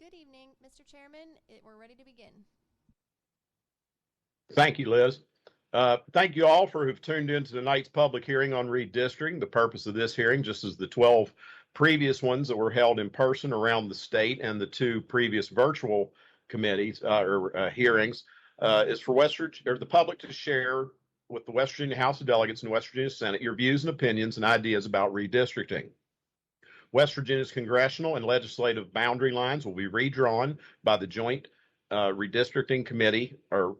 Good evening, Mr. Chairman. We're ready to begin. Thank you, Liz. Thank you all for who've tuned into tonight's public hearing on redistricting. The purpose of this hearing, just as the 12 previous ones that were held in person around the state and the 2 previous virtual committees hearings, is for the public to share with the West Virginia House of Delegates and West Virginia Senate your views and opinions and ideas about redistricting. West Virginia's congressional and legislative boundary lines will be redrawn by the joint redistricting committee, every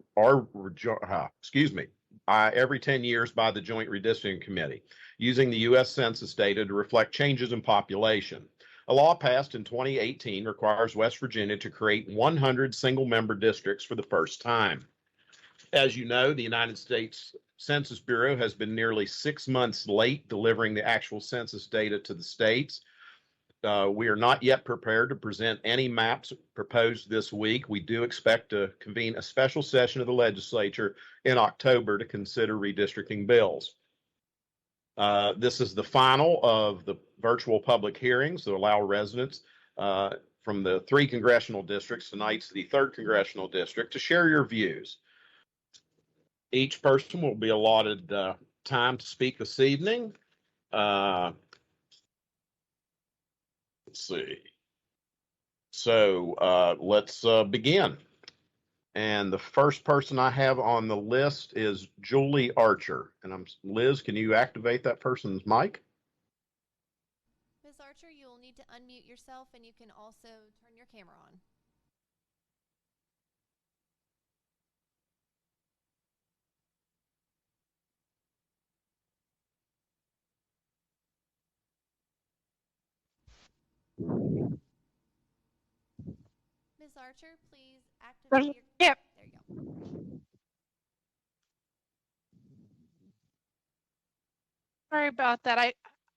10 years by the Joint Redistricting Committee, using the U.S. Census data to reflect changes in population. A law passed in 2018 requires West Virginia to create 100 single-member districts for the first time. As you know, the United States Census Bureau has been nearly 6 months late delivering the actual census data to the states. We are not yet prepared to present any maps proposed this week. We do expect to convene a special session of the legislature in October to consider redistricting bills. This is the final of the virtual public hearings that allow residents from the 3 congressional districts, tonight's the 3rd congressional district, to share your views. Each person will be allotted time to speak this evening. Let's see. So let's begin. And the first person I have on the list is Julie Archer. And Liz, can you activate that person's mic? Ms. Archer, you will need to unmute yourself, and you can also turn your camera on. Ms. Archer, please activate your... Yep. There you go. Sorry about that.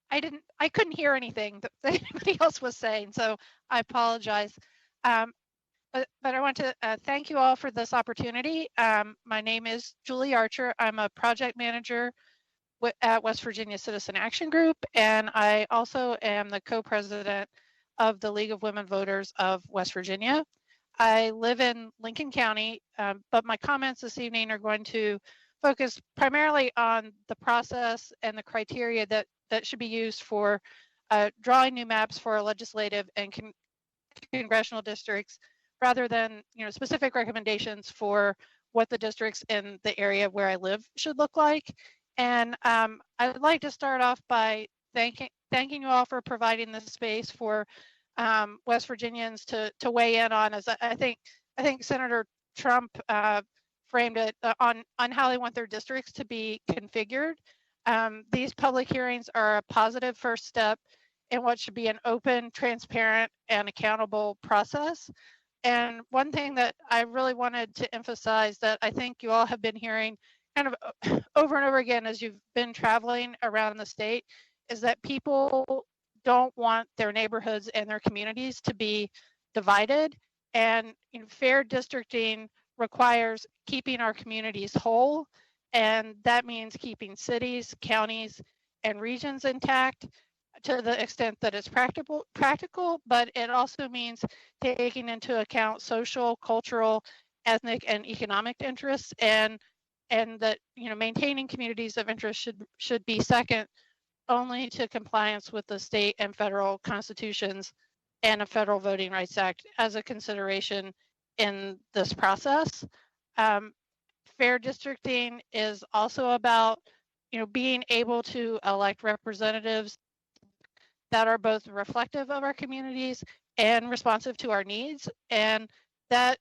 I couldn't hear anything that anybody else was saying, so I apologize. But I want to thank you all for this opportunity. My name is Julie Archer. I'm a project manager at West Virginia Citizen Action Group, and I also am the co-president of the League of Women Voters of West Virginia. I live in Lincoln County, but my comments this evening are going to focus primarily on the process and the criteria that should be used for drawing new maps for legislative and congressional districts, rather than specific recommendations for what the districts in the area where I live should look like. And I'd like to start off by thanking you all for providing this space for West Virginians to weigh in on, as I think Senator Trump framed it on how they want their districts to be configured. These public hearings are a positive first step in what should be an open, transparent, and accountable process. And one thing that I really wanted to emphasize that I think you all have been hearing kind of over and over again as you've been traveling around the state is that people don't want their neighborhoods and their communities to be divided. And fair districting requires keeping our communities whole. And that means keeping cities, counties, and regions intact to the extent that it's practical, but it also means taking into account social, cultural, ethnic, and economic interests, and that maintaining communities of interest should be second only to compliance with the state and federal constitutions and a Federal Voting Rights Act as a consideration in this process. Fair districting is also about being able to elect representatives that are both reflective of our communities and responsive to our needs, and that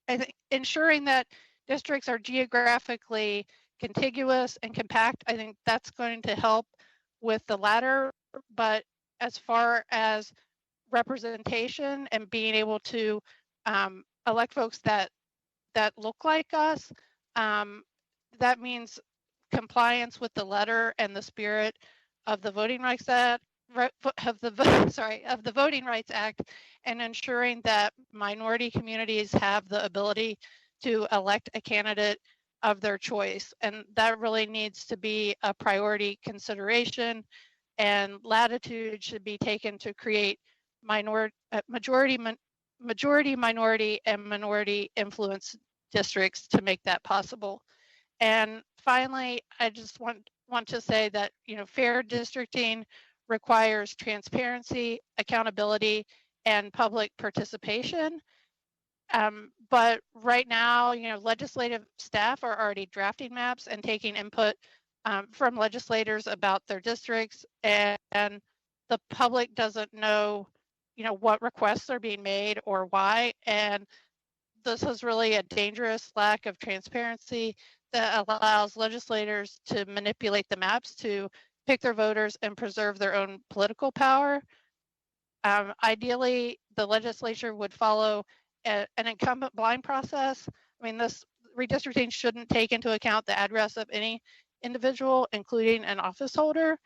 I think ensuring that districts are geographically contiguous and compact, I think that's going to help with the latter. But as far as representation and being able to elect folks that look like us, that means compliance with the letter and the spirit of the Voting Rights Act, of the Voting Rights Act, and ensuring that minority communities have the ability to elect a candidate of their choice. And that really needs to be a priority consideration, and latitude should be taken to create majority majority, minority, and minority influence districts to make that possible. And finally, I just want to say that, you know, fair districting requires transparency, accountability, and public participation. But right now, you know, legislative staff are already drafting maps and taking input from legislators about their districts, and the public doesn't know, you know, what requests are being made or why. And this is really a dangerous lack of transparency that allows legislators to manipulate the maps to pick their voters and preserve their own political power. Ideally, the legislature would follow an incumbent blind process. I mean, this redistricting shouldn't take into account the address of any individual, including an office holder.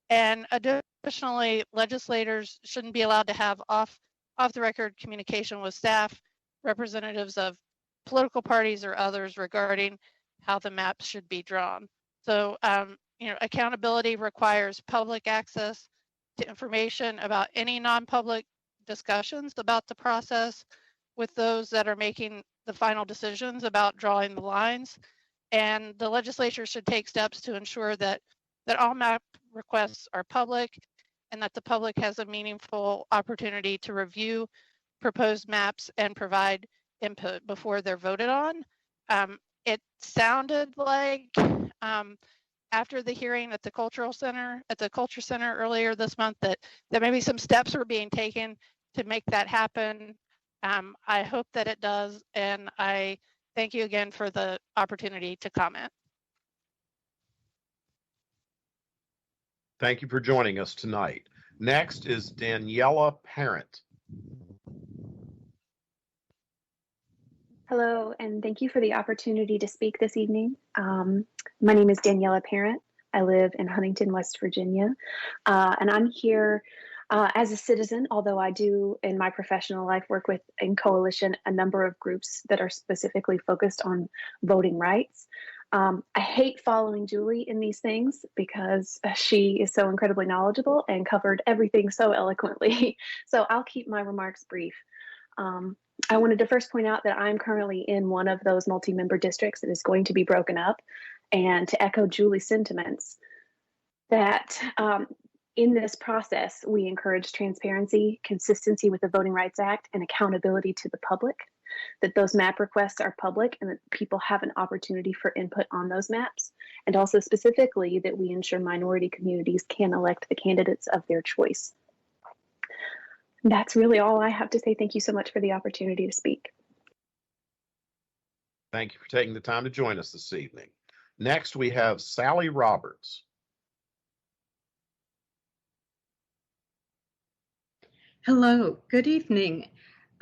And additionally, legislators shouldn't be allowed to have off the record communication with staff, representatives of political parties or others regarding how the maps should be drawn. So, you know, accountability requires public access to information about any non-public discussions about the process with those that are making the final decisions about drawing the lines. And the legislature should take steps to ensure that all map requests are public and that the public has a meaningful opportunity to review proposed maps and provide input before they're voted on. It sounded like after the hearing at the Culture Center earlier this month that maybe some steps were being taken to make that happen. I hope that it does, and I thank you again for the opportunity to comment. Thank you for joining us tonight. Next is Daniela Parent. Hello, and thank you for the opportunity to speak this evening. My name is Daniela Parent. I live in Huntington, West Virginia, and I'm here as a citizen, although I do in my professional life work with in coalition a number of groups that are specifically focused on voting rights. I hate following Julie in these things because she is so incredibly knowledgeable and covered everything so eloquently. So I'll keep my remarks brief. I wanted to first point out that I'm currently in one of those multi-member districts that is going to be broken up, and to echo Julie's sentiments that in this process, we encourage transparency, consistency with the Voting Rights Act, and accountability to the public, that those map requests are public and that people have an opportunity for input on those maps, and also specifically that we ensure minority communities can elect the candidates of their choice. That's really all I have to say. Thank you so much for the opportunity to speak. Thank you for taking the time to join us this evening. Next, we have Sally Roberts. Hello, good evening.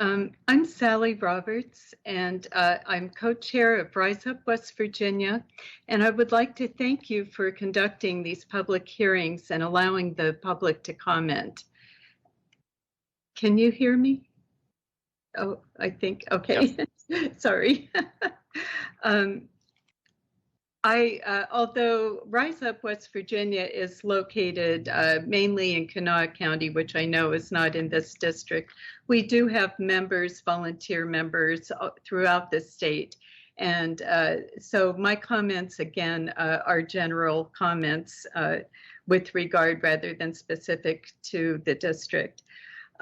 I'm Sally Roberts, and I'm co-chair of Rise Up West Virginia, and I would like to thank you for conducting these public hearings and allowing the public to comment. Can you hear me? Oh, I think, okay, yes. Sorry. Although Rise Up West Virginia is located mainly in Kanawha County, which I know is not in this district, we do have members, volunteer members throughout the state. And so my comments, again, are general comments with regard rather than specific to the district.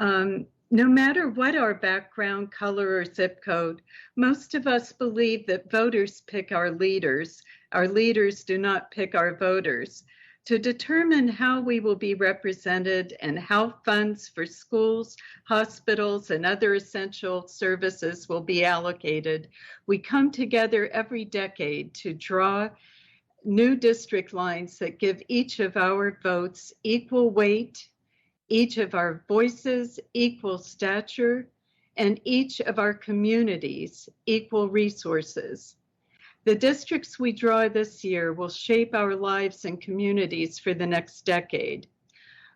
No matter what our background, color, or zip code, most of us believe that voters pick our leaders. Our leaders do not pick our voters. To determine how we will be represented and how funds for schools, hospitals, and other essential services will be allocated, we come together every decade to draw new district lines that give each of our votes equal weight, each of our voices equal stature, and each of our communities equal resources. The districts we draw this year will shape our lives and communities for the next decade.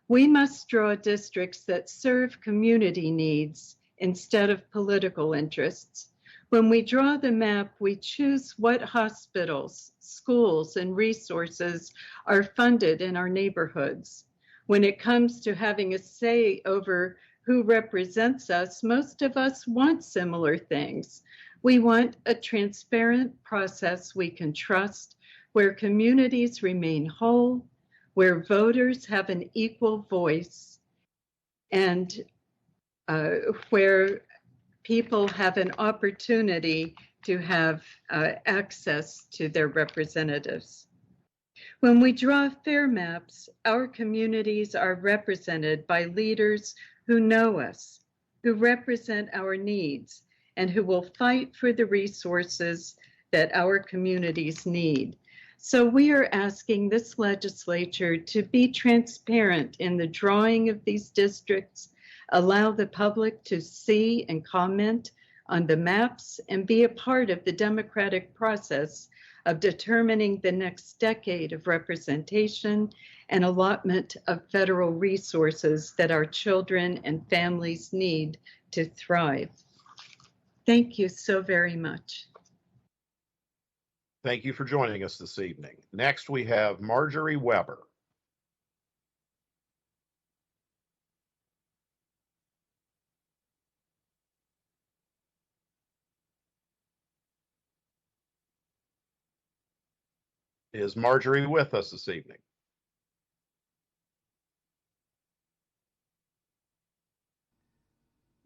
We must draw districts that serve community needs instead of political interests. When we draw the map, we choose what hospitals, schools, and resources are funded in our neighborhoods. When it comes to having a say over who represents us, most of us want similar things. We want a transparent process we can trust, where communities remain whole, where voters have an equal voice, and where people have an opportunity to have access to their representatives. When we draw fair maps, our communities are represented by leaders who know us, who represent our needs, and who will fight for the resources that our communities need. So we are asking this legislature to be transparent in the drawing of these districts, allow the public to see and comment on the maps, and be a part of the democratic process of determining the next decade of representation and allotment of federal resources that our children and families need to thrive. Thank you so very much. Thank you for joining us this evening. Next, we have Margaret Webb. Is Margaret with us this evening?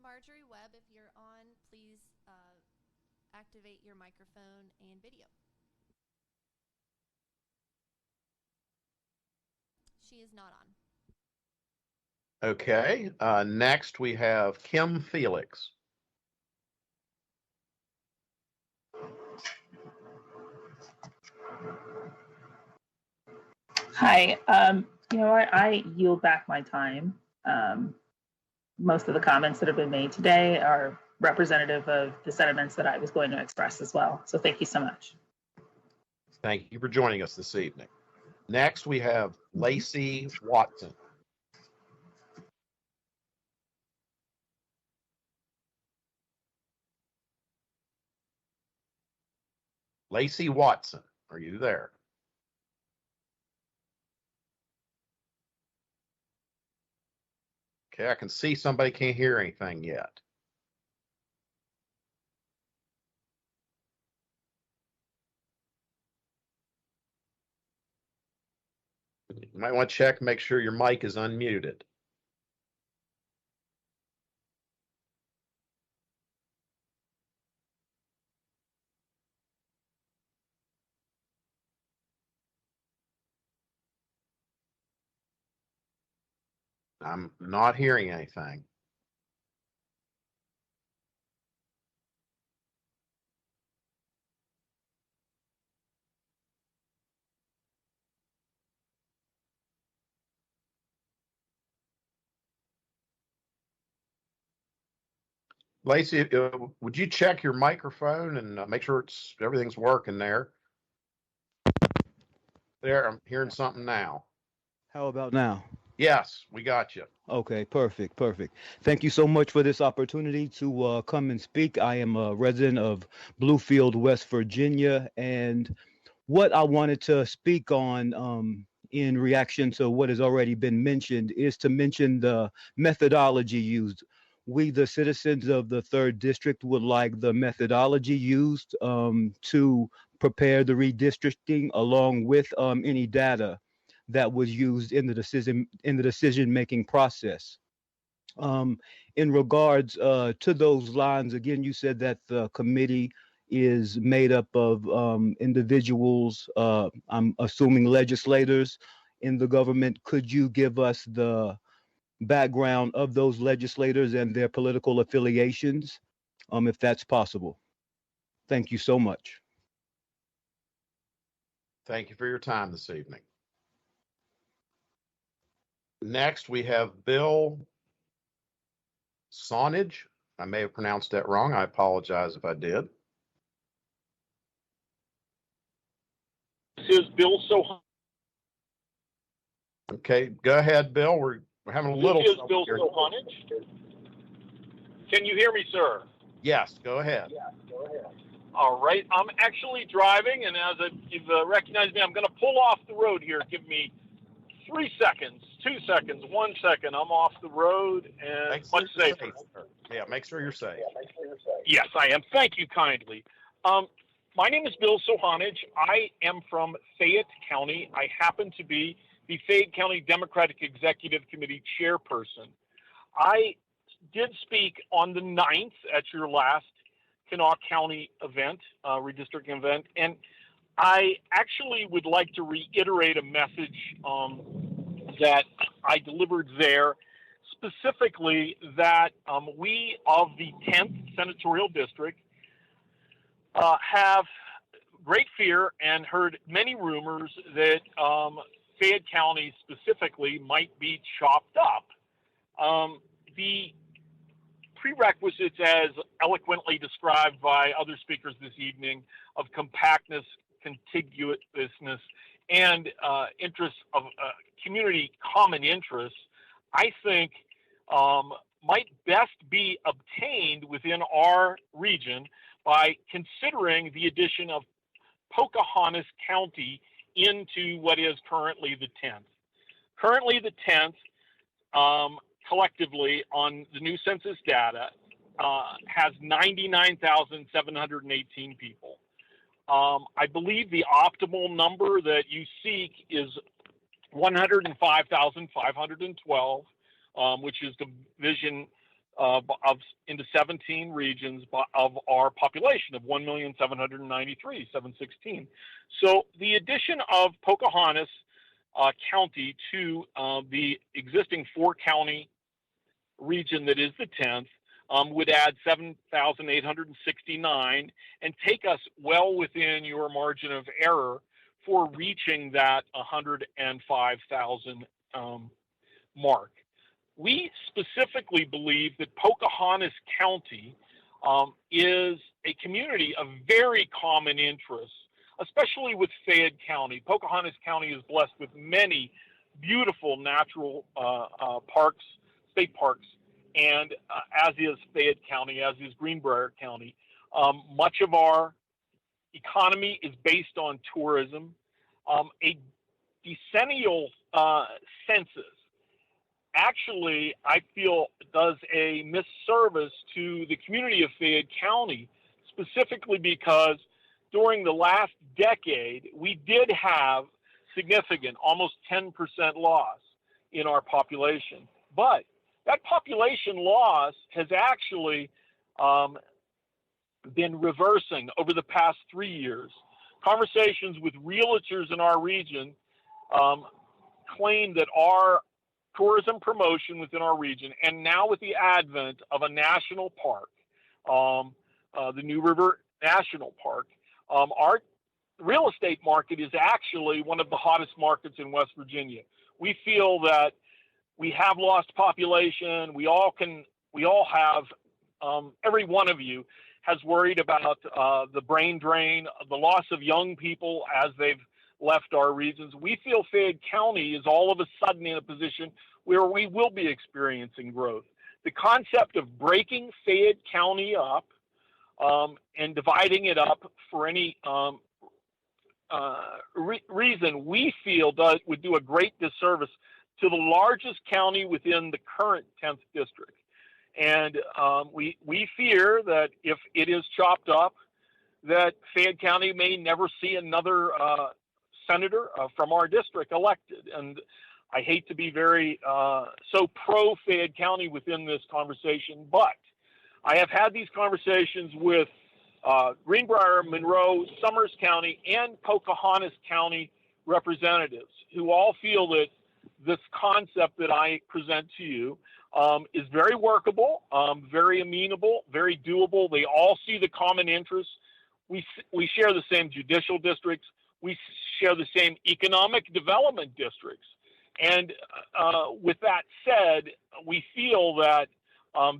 Margaret Webb, if you're on, please activate your microphone and video. She is not on. Okay. Next, we have Kim Felix. Hi. I yield back my time. Most of the comments that have been made today are representative of the sentiments that I was going to express as well. So thank you so much. Thank you for joining us this evening. Next, we have Lacey Watson. Lacey Watson, are you there? Okay, I can see somebody can't hear anything yet. You might want to check, make sure your mic is unmuted. I'm not hearing anything. Lacey, would you check your microphone and make sure everything's working there? There, I'm hearing something now. How about now? Yes, we got you. Okay, perfect. Thank you so much for this opportunity to come and speak. I am a resident of Bluefield, West Virginia, and what I wanted to speak on in reaction to what has already been mentioned is to mention the methodology used. We, the citizens of the 3rd District, would like the methodology used to prepare the redistricting, along with any data that was used in the decision-making process. In regards to those lines, again, you said that the committee is made up of individuals, I'm assuming legislators in the government. Could you give us the background of those legislators and their political affiliations, if that's possible? Thank you so much. Thank you for your time this evening. Next, we have Bill Saunage. I may have pronounced that wrong. I apologize if I did. This is Bill Okay, go ahead, Bill. We're having a little. This is Bill Saunage. Can you hear me, sir? Yes, go ahead. All right. I'm actually driving, and as you've recognized me, I'm going to pull off the road here. Give me 3 seconds, 2 seconds, 1 second. I'm off the road and Make much sure you're safer. safe, sir. Yeah, make sure you're safe. Yes, I am. Thank you kindly. My name is Bill Saunage. I am from Fayette County. I happen to be the Fayette County Democratic Executive Committee chairperson. I did speak on the 9th at your last Kanawha County event, redistricting event, and I actually would like to reiterate a message that I delivered there, specifically that we of the 10th Senatorial District have great fear and heard many rumors that Fayette County specifically might be chopped up. The prerequisites, as eloquently described by other speakers this evening, of compactness, contiguousness, and interests of community common interests, I think might best be obtained within our region by considering the addition of Pocahontas County into what is currently the 10th. Currently the 10th, collectively on the new census data, has 99,718 people. I believe the optimal number that you seek is 105,512, which is division into 17 regions of our population of 1,793,716. So the addition of Pocahontas County to the existing 4-county region that is the 10th would add 7,869 and take us well within your margin of error for reaching that 105,000 mark. We specifically believe that Pocahontas County is a community of very common interests, especially with Fayette County. Pocahontas County is blessed with many beautiful natural parks, state parks, and as is Fayette County, as is Greenbrier County. Much of our economy is based on tourism. A decennial census actually, I feel, does a misservice to the community of Fayette County, specifically because during the last decade, we did have significant, almost 10% loss in our population. But that population loss has actually been reversing over the past 3 years. Conversations with realtors in our region claim that our tourism promotion within our region, and now with the advent of a national park, the New River National Park, our real estate market is actually one of the hottest markets in West Virginia. We feel that we have lost population. We all have, every one of you has worried about the brain drain, the loss of young people as they've left our regions. We feel Fayette County is all of a sudden in a position where we will be experiencing growth. The concept of breaking Fayette County up and dividing it up for any reason we feel would do a great disservice to the largest county within the current 10th district. And we fear that if it is chopped up, that Fayette County may never see another senator from our district elected. And I hate to be very so pro Fayette County within this conversation, but I have had these conversations with Greenbrier, Monroe, Summers County, and Pocahontas County representatives who all feel that this concept that I present to you is very workable, very amenable, very doable. They all see the common interests. We share the same judicial districts. We share the same economic development districts. And with that said, we feel that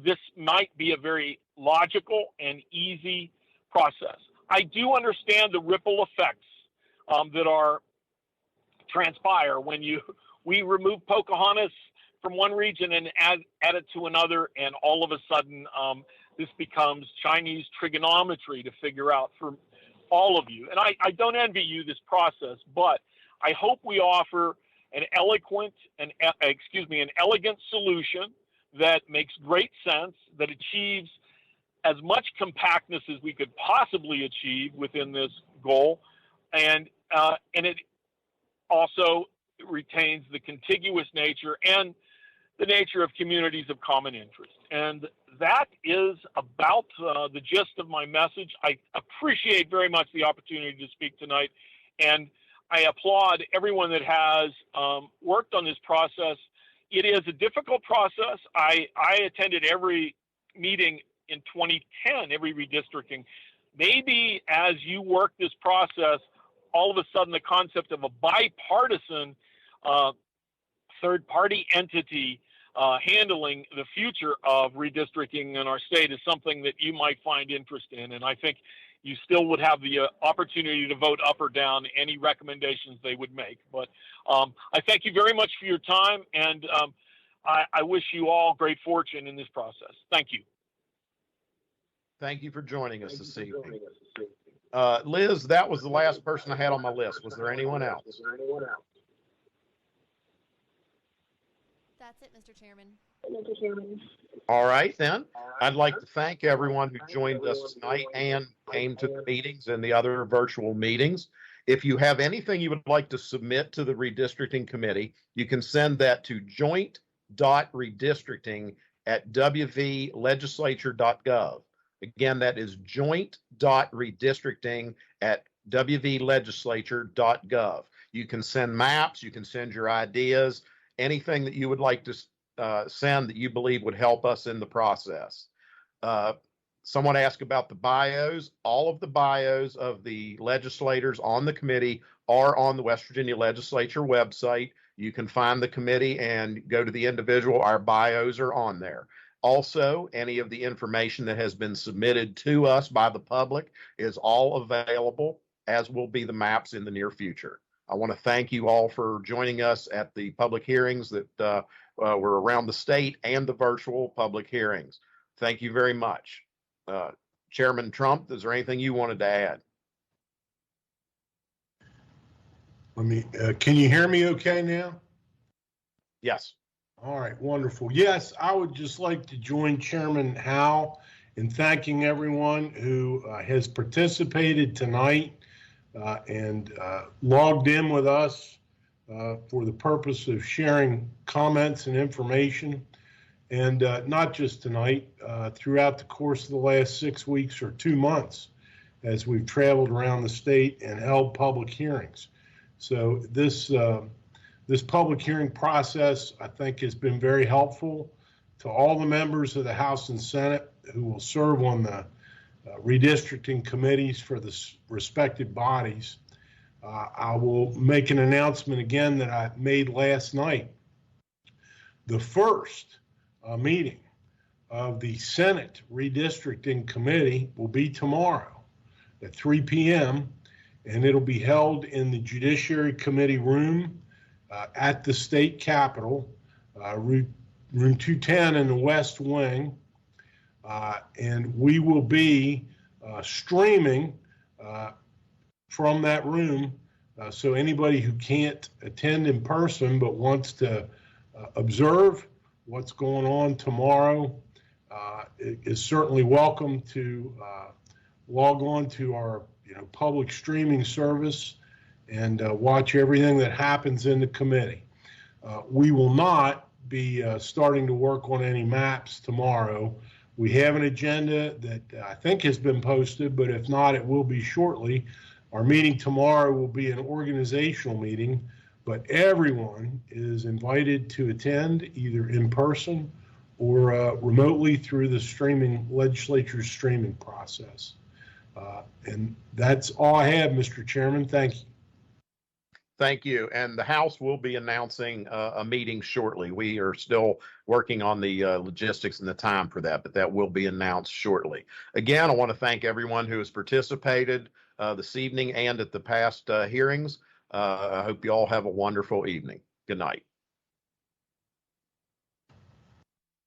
this might be a very logical and easy process. I do understand the ripple effects that are transpire when we remove Pocahontas from one region and add it to another, and all of a sudden this becomes Chinese trigonometry to figure out for all of you. And I don't envy you this process, but I hope we offer an elegant solution that makes great sense, that achieves as much compactness as we could possibly achieve within this goal, and it also retains the contiguous nature and the nature of communities of common interest. And that is about the gist of my message. I appreciate very much the opportunity to speak tonight, and I applaud everyone that has worked on this process. It is a difficult process. I attended every meeting in 2010, every redistricting. Maybe as you work this process, all of a sudden the concept of a bipartisan third-party entity handling the future of redistricting in our state is something that you might find interest in. And I think you still would have the opportunity to vote up or down any recommendations they would make. But I thank you very much for your time, and I wish you all great fortune in this process. Thank you. Thank you for joining us this evening. Liz, that was the last person I had on my list. Was there anyone else? That's it, Mr. Chairman. All right, then. I'd like to thank everyone who joined us tonight and came to the meetings and the other virtual meetings. If you have anything you would like to submit to the redistricting committee, you can send that to joint.redistricting@wvlegislature.gov. Again, that is joint.redistricting@wvlegislature.gov. You can send maps, you can send your ideas, anything that you would like to send that you believe would help us in the process. Someone asked about the bios. All of the bios of the legislators on the committee are on the West Virginia Legislature website. You can find the committee and go to the individual. Our bios are on there. Also, any of the information that has been submitted to us by the public is all available, as will be the maps in the near future. I want to thank you all for joining us at the public hearings that were around the state and the virtual public hearings. Thank you very much. Chairman Trump, is there anything you wanted to add? Can you hear me okay now? Yes. All right, wonderful. Yes, I would just like to join Chairman Howe in thanking everyone who has participated tonight and logged in with us for the purpose of sharing comments and information. And not just tonight, throughout the course of the last 6 weeks or 2 months, as we've traveled around the state and held public hearings. So this public hearing process, I think, has been very helpful to all the members of the House and Senate who will serve on the redistricting committees for the respective bodies. I will make an announcement again that I made last night. The first meeting of the Senate Redistricting Committee will be tomorrow at 3 p.m. and it'll be held in the Judiciary Committee room at the state capitol, room 210 in the West Wing. And we will be streaming from that room. So anybody who can't attend in person but wants to observe what's going on tomorrow is certainly welcome to log on to our public streaming service and watch everything that happens in the committee. We will not be starting to work on any maps tomorrow. We have an agenda that I think has been posted, but if not, it will be shortly. Our meeting tomorrow will be an organizational meeting, but everyone is invited to attend either in person or remotely through the legislature's streaming process. And that's all I have, Mr. Chairman. Thank you. Thank you. And the House will be announcing a meeting shortly. We are still working on the logistics and the time for that, but that will be announced shortly. Again, I want to thank everyone who has participated this evening and at the past hearings. I hope you all have a wonderful evening. Good night.